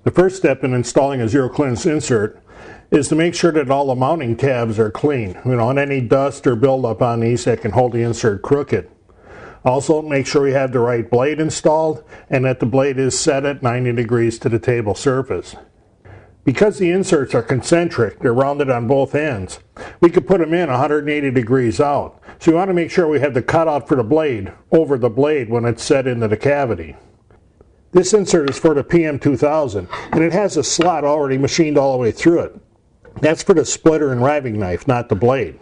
The first step in installing a zero clearance insert is to make sure that all the mounting tabs are clean. We don't want any dust or buildup on these that can hold the insert crooked. Also, make sure we have the right blade installed and that the blade is set at 90 degrees to the table surface. Because the inserts are concentric, they're rounded on both ends, we could put them in 180 degrees out. So we want to make sure we have the cutout for the blade over the blade when it's set into the cavity. This insert is for the PM2000 and it has a slot already machined all the way through it. That's for the splitter and riving knife, not the blade.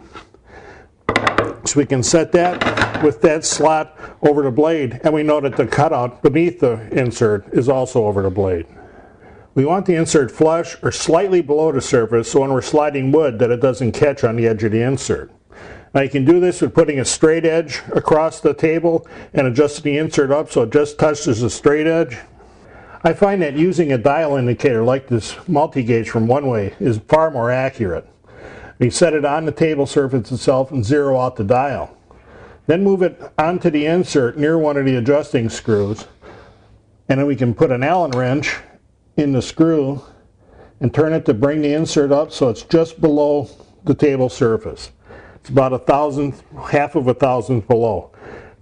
So we can set that with that slot over the blade, and we know that the cutout beneath the insert is also over the blade. We want the insert flush or slightly below the surface so when we're sliding wood that it doesn't catch on the edge of the insert. Now you can do this with putting a straight edge across the table and adjusting the insert up so it just touches the straight edge. I find that using a dial indicator like this multi-gauge from One Way is far more accurate. We set it on the table surface itself and zero out the dial. Then move it onto the insert near one of the adjusting screws, and then we can put an Allen wrench in the screw and turn it to bring the insert up so it's just below the table surface. It's about half of a thousandth below.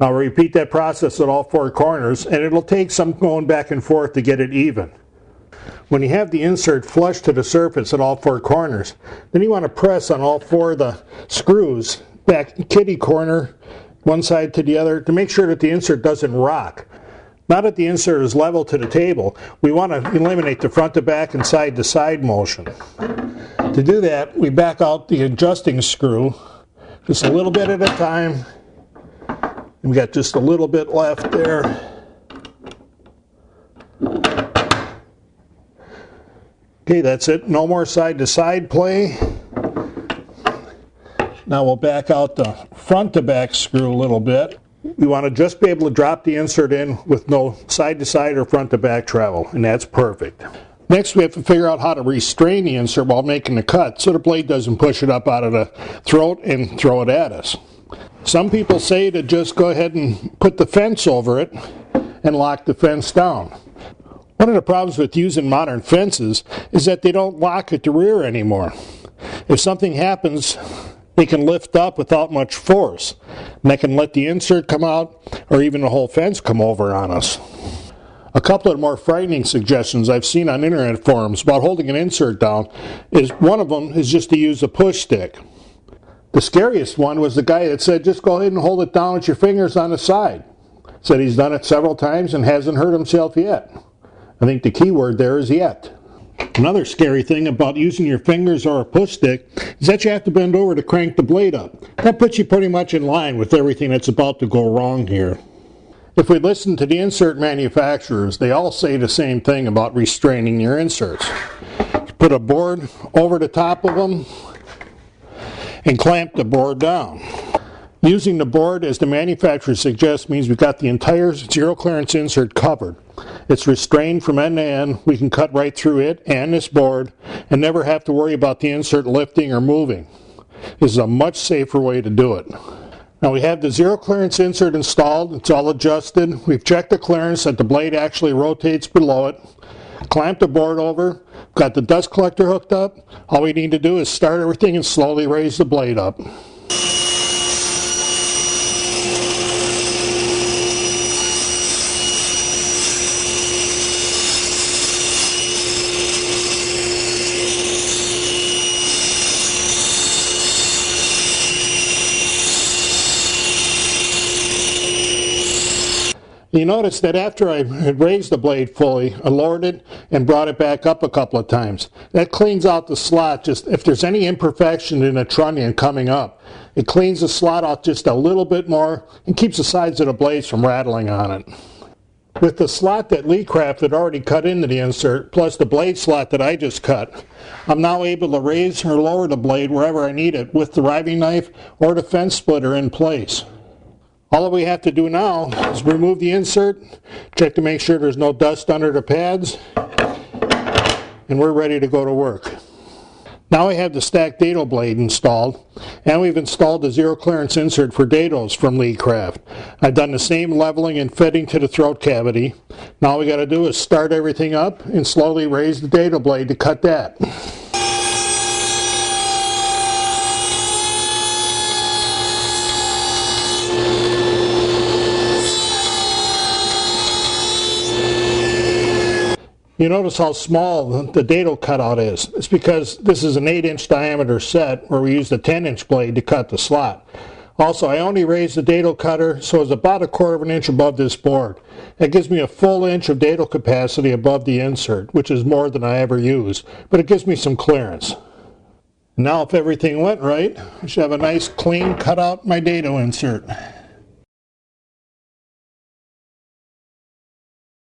Now repeat that process at all four corners, and it'll take some going back and forth to get it even. When you have the insert flush to the surface at all four corners, then you want to press on all four of the screws back kitty corner, one side to the other, to make sure that the insert doesn't rock. Now that the insert is level to the table, we want to eliminate the front to back and side to side motion. To do that, we back out the adjusting screw just a little bit at a time. We got just a little bit left there. Okay, that's it. No more side to side play. Now we'll back out the front to back screw a little bit. We want to just be able to drop the insert in with no side to side or front to back travel, and that's perfect. Next, we have to figure out how to restrain the insert while making the cut so the blade doesn't push it up out of the throat and throw it at us. Some people say to just go ahead and put the fence over it and lock the fence down. One of the problems with using modern fences is that they don't lock at the rear anymore. If something happens, they can lift up without much force, and that can let the insert come out or even the whole fence come over on us. A couple of more frightening suggestions I've seen on internet forums about holding an insert down is one of them is just to use a push stick. The scariest one was the guy that said just go ahead and hold it down with your fingers on the side. Said he's done it several times and hasn't hurt himself yet. I think the key word there is yet. Another scary thing about using your fingers or a push stick is that you have to bend over to crank the blade up. That puts you pretty much in line with everything that's about to go wrong here. If we listen to the insert manufacturers, they all say the same thing about restraining your inserts. Put a board over the top of them and clamp the board down. Using the board, as the manufacturer suggests, means we've got the entire zero clearance insert covered. It's restrained from end to end. We can cut right through it and this board and never have to worry about the insert lifting or moving. This is a much safer way to do it. Now we have the zero clearance insert installed. It's all adjusted. We've checked the clearance that the blade actually rotates below it. Clamped the board over. Got the dust collector hooked up. All we need to do is start everything and slowly raise the blade up. You notice that after I had raised the blade fully, I lowered it and brought it back up a couple of times. That cleans out the slot. Just if there's any imperfection in the trunnion coming up, it cleans the slot out just a little bit more and keeps the sides of the blades from rattling on it. With the slot that Lee Craft had already cut into the insert, plus the blade slot that I just cut, I'm now able to raise or lower the blade wherever I need it with the riving knife or the fence splitter in place. All that we have to do now is remove the insert, check to make sure there's no dust under the pads, and we're ready to go to work. Now I have the stacked dado blade installed, and we've installed the zero clearance insert for dados from Lee Craft. I've done the same leveling and fitting to the throat cavity. Now all we got to do is start everything up and slowly raise the dado blade to cut that. You notice how small the dado cutout is. It's because this is an 8-inch diameter set where we use the 10-inch blade to cut the slot. Also, I only raised the dado cutter so it's about 1/4 of an inch above this board. That gives me a full inch of dado capacity above the insert, which is more than I ever use, but it gives me some clearance. Now if everything went right, I should have a nice clean cutout my dado insert.